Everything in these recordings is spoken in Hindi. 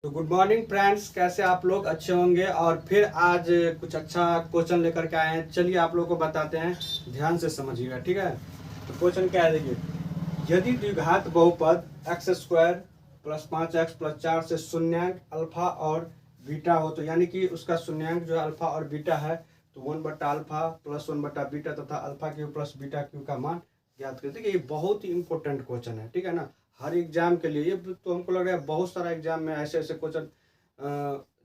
तो गुड मॉर्निंग फ्रेंड्स, कैसे आप लोग अच्छे होंगे। और फिर आज कुछ अच्छा क्वेश्चन लेकर के आए हैं। चलिए आप लोगों को बताते हैं, ध्यान से समझिएगा, ठीक है। तो क्वेश्चन क्या है, देखिए। यदि द्विघात बहुपद x square plus 5x plus 4 से शून्यांक अल्फा और बीटा हो, तो यानी कि उसका शून्यांक जो है अल्फा और बीटा है, तो 1/अल्फा प्लस 1/बीटा तथा alpha Q plus beta q का मान ज्ञात करें। देखिए, ये बहुत ही इंपॉर्टेंट क्वेश्चन है, ठीक है ना। हर एग्जाम के लिए ये तो हमको लग रहा है बहुत सारा एग्जाम में ऐसे ऐसे क्वेश्चन,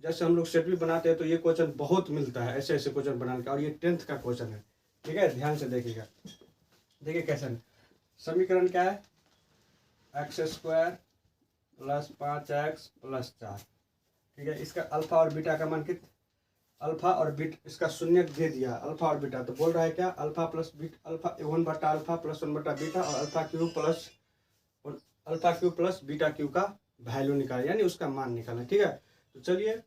जैसे हम लोग शेड्यूल बनाते हैं तो ये क्वेश्चन बहुत मिलता है, ऐसे ऐसे क्वेश्चन बनाने का। और ये 10th का क्वेश्चन है, ठीक है। ध्यान से देखिएगा। देखिए कैसे समीकरण क्या है, x square plus 5x plus 4, ठीक है। इसका अल्फा और बीटा का मान अल्फा और बीटा, इसका शून्य दे दिया अल्फा और बीटा, तो बोल रहा है क्या, अल्फा प्लस बीटा, अल्फा 1/अल्फा प्लस 1/बीटा और alpha Q plus beta q का वैल्यू निकाले, यानी उसका मान निकालें, ठीक है। तो चलिए,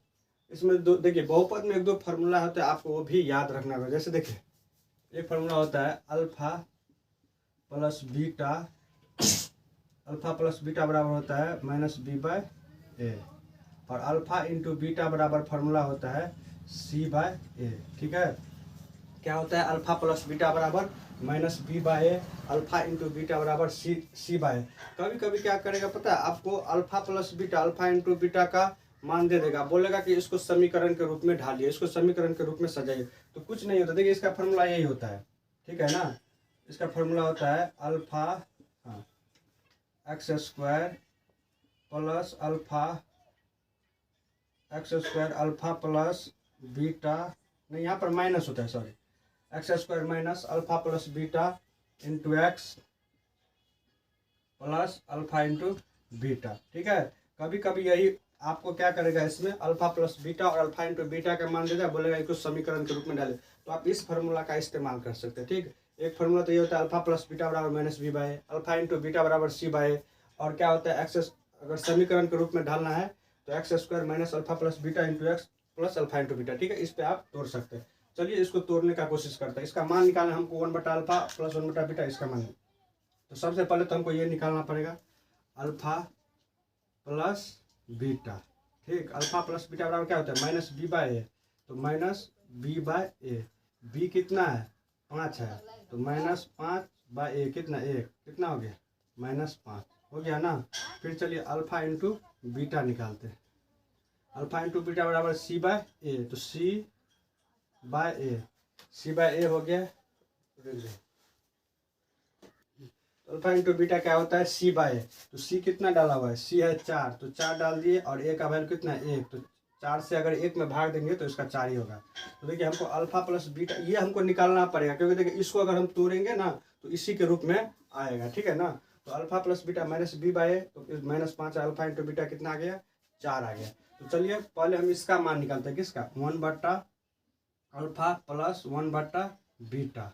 इसमें दो देखिए, बहुपद में एक दो फार्मूला होता है, आपको वो भी याद रखना होगा। जैसे देखिए, एक फार्मूला होता है alpha plus beta, alpha plus beta बराबर होता है -b/a, और अल्फा इंटू बीटा बराबर फार्मूला होता है c/a, ठीक है। क्या होता है, अल्फा प्लस बीटा बराबर -b/a, अल्फा इंटू बीटा बराबर c/a। कभी कभी क्या करेगा पता है आपको, alpha plus beta, alpha into beta का मान दे देगा, बोलेगा कि इसको समीकरण के रूप में ढालिए, इसको समीकरण के रूप में सजाइए। तो कुछ नहीं होता, देखिए इसका फॉर्मूला यही होता है, ठीक है ना। इसका फॉर्मूला होता है alpha x square plus alpha x square alpha plus beta, नहीं यहाँ पर माइनस होता है, sorry, x square minus alpha plus beta into x plus alpha into beta, ठीक है। कभी कभी यही आपको क्या करेगा, इसमें अल्फा प्लस बीटा और अल्फा इंटू बीटा का मान देगा, बोलेगा इसको समीकरण के रूप में डाले। तो आप इस फार्मूला का इस्तेमाल कर सकते हैं, ठीक। एक फार्मूला तो ये होता है अल्फा प्लस बीटा बराबर -b/a, अल्फा इंटू बीटा बराबर c/a। और क्या होता है, एक्स अगर समीकरण के रूप में ढालना है तो x square minus alpha plus beta into x plus alpha into beta, ठीक है। इस पे आप तोड़ सकते हैं। चलिए इसको तोड़ने का कोशिश करते हैं। इसका मान निकालना हमको 1/अल्फा प्लस 1/बीटा, इसका मान। तो सबसे पहले तो हमको ये निकालना पड़ेगा अल्फा प्लस बीटा, ठीक। अल्फा प्लस बीटा बराबर क्या होता है -b/a, तो -b/a, b कितना है 5 है, तो -5/a कितना 1, कितना हो गया -5 हो गया ना। फिर चलिए अल्फा इंटू बीटा निकालते हैं। अल्फा इंटू बीटा बराबर c/a, तो c/a हो गया। अल्फा इंटू बीटा क्या होता है c/a, तो c कितना डाला हुआ है, c है 4, तो 4 डाल दिए, और a का वैल्यू कितना है 1, तो 4 से अगर 1 में भाग देंगे तो इसका 4 ही होगा। तो देखिए हमको अल्फा प्लस बीटा ये हमको निकालना पड़ेगा, क्योंकि देखिए इसको अगर हम तोड़ेंगे ना तो इसी के रूप में आएगा, ठीक है ना। तो अल्फा प्लस बीटा -b/a, तो -5 अल्फा इंटू बीटा कितना आ गया 4 आ गया। तो चलिए पहले हम इसका मान निकालते हैं, किसका, 1/अल्फा प्लस 1/बीटा,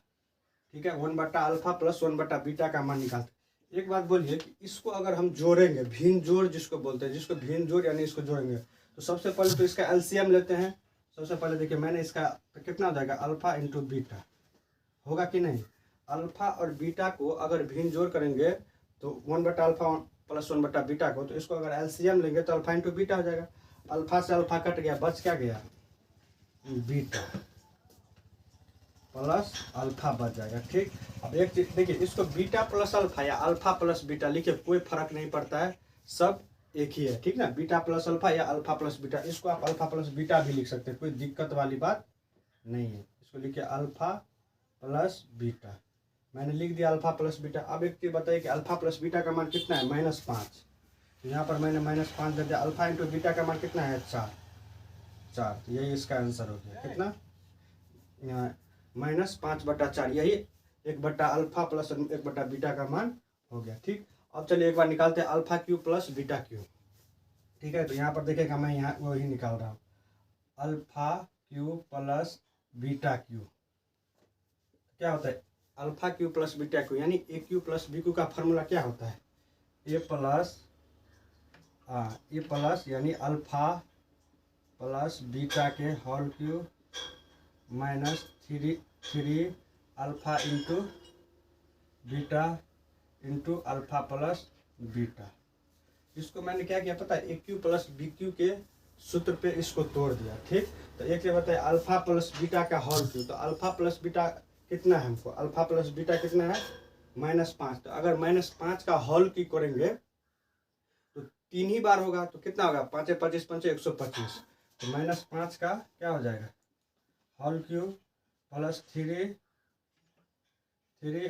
ठीक है। 1/अल्फा प्लस 1/बीटा का मान निकालते। एक बात बोलिए कि इसको अगर हम जोड़ेंगे, भिन्न जोड़ जिसको बोलते हैं, जिसको भिन्न जोड़ यानी इसको जोड़ेंगे, तो सबसे पहले तो इसका एलसीएम लेते हैं। सबसे पहले देखिए मैंने इसका, तो कितना हो जाएगा, अल्फा इंटू बीटा होगा कि नहीं। अल्फा और बीटा को अगर भिन्न जोड़ करेंगे तो 1/अल्फा प्लस 1/बीटा को, तो इसको अगर एलसीएम लेंगे तो अल्फा इंटू बीटा हो जाएगा। अल्फा से अल्फा कट गया, बच क्या गया, बीटा प्लस अल्फा बच जाएगा, ठीक। अब एक चीज देखिए, इसको बीटा प्लस अल्फा या अल्फा प्लस बीटा लिखिए, कोई फर्क नहीं पड़ता है, सब एक ही है, ठीक ना। बीटा प्लस अल्फा या अल्फा प्लस बीटा, इसको आप अल्फा प्लस बीटा भी लिख सकते हैं, कोई दिक्कत वाली बात नहीं है। इसको लिखिए अल्फा प्लस बीटा, मैंने लिख दिया अल्फा प्लस बीटा। अब एक चीज बताइए कि अल्फा प्लस बीटा का मान कितना है -5, तो यहाँ पर मैंने -5 दे दिया। अल्फा इंटू बीटा का मान कितना है 4, तो यही इसका आंसर हो गया, कितना, -5/4, यही 1/अल्फा प्लस 1/बीटा का मान हो गया, ठीक। अब चलिए एक बार निकालते हैं alpha Q plus beta Q, ठीक है। तो यहाँ पर देखिएगा मैं यहाँ वही निकाल रहा हूँ, alpha Q plus beta Q क्या होता है, alpha Q plus beta Q यानी A Q plus B Q का फॉर्मूला क्या होता है, ए प्लस यानी अल्फा प्लस बीटा के whole Q -3 alpha into beta into alpha plus beta, इसको मैंने क्या किया पता है, A Q plus B Q के सूत्र पे इसको तोड़ दिया। ठीक, तो एक ये बताए अल्फा प्लस बीटा का होल क्यू, तो अल्फा प्लस बीटा कितना है हमको, अल्फा प्लस बीटा कितना है -5। तो अगर -5 का होल क्यू करेंगे तो 3 ही बार होगा, तो कितना होगा 5 25 5 125। तो -5 का क्या हो जाएगा whole Q plus 3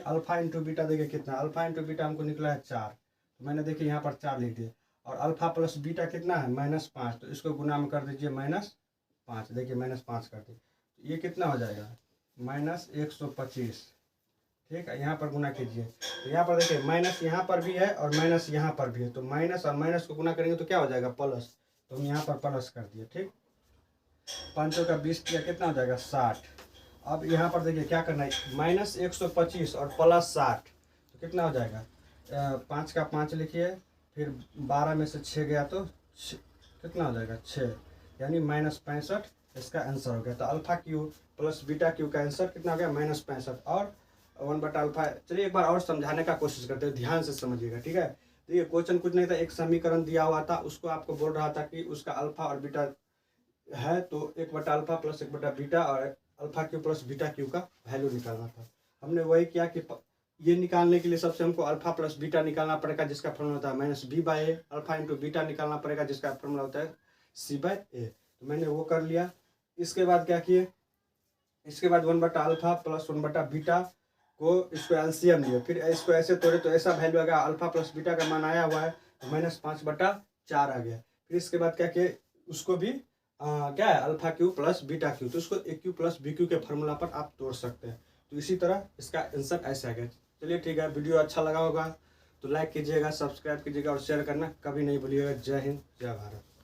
alpha into beta, देखिए कितना अल्फा इंटू बीटा हमको निकला है 4। तो मैंने देखिए यहाँ पर 4 लिख दिया। और अल्फा प्लस बीटा कितना है -5, तो इसको गुना में कर दीजिए -5, देखिए -5 कर दिए, तो ये कितना हो जाएगा -125। ठीक है, यहाँ पर गुना कीजिए, तो यहाँ पर देखिए माइनस यहाँ पर भी है और माइनस यहाँ पर भी है, तो माइनस और माइनस को गुना करेंगे तो क्या हो जाएगा प्लस, तो हम यहाँ पर प्लस कर दिए। ठीक, 5 का 20 किया कितना हो जाएगा 60। अब यहाँ पर देखिए क्या करना है, -125 और प्लस 60, तो कितना हो जाएगा 5 का 5 लिखिए, फिर 12 में से 6 गया तो कितना हो जाएगा 6, यानी -65 इसका आंसर हो गया। तो alpha Q plus beta q का आंसर कितना हो गया -65 और 1/अल्फा। चलिए एक बार और समझाने का कोशिश करते हैं, ध्यान से समझिएगा। ठीक है, तो ये क्वेश्चन कुछ नहीं था, एक समीकरण दिया हुआ था, उसको आपको बोल रहा था कि उसका अल्फा और बीटा है, तो 1/अल्फा प्लस 1/बीटा और alpha Q plus beta q का वैल्यू निकालना था। हमने वही किया कि ये निकालने के लिए सबसे हमको अल्फा प्लस बीटा निकालना पड़ेगा, जिसका फॉर्मूला होता है -b/a, अल्फा इंटू बीटा निकालना पड़ेगा, जिसका फॉर्मूला होता है c/a। तो मैंने वो कर लिया। इसके बाद क्या किए, इसके बाद 1/अल्फा प्लस 1/बीटा को इसको एलसीएम लिए, फिर इसको ऐसे तोड़े तो ऐसा वैल्यू आ गया, अल्फा प्लस बीटा का मान आया हुआ है तो -5/4 आ गया। फिर इसके बाद क्या किए, उसको भी क्या है alpha Q plus beta Q, तो उसको ए क्यू प्लस बी क्यू के फॉर्मूला पर आप तोड़ सकते हैं। तो इसी तरह इसका आंसर ऐसे आ गया। चलिए ठीक है, वीडियो अच्छा लगा होगा तो लाइक कीजिएगा, सब्सक्राइब कीजिएगा और शेयर करना कभी नहीं भूलिएगा। जय हिंद, जय भारत।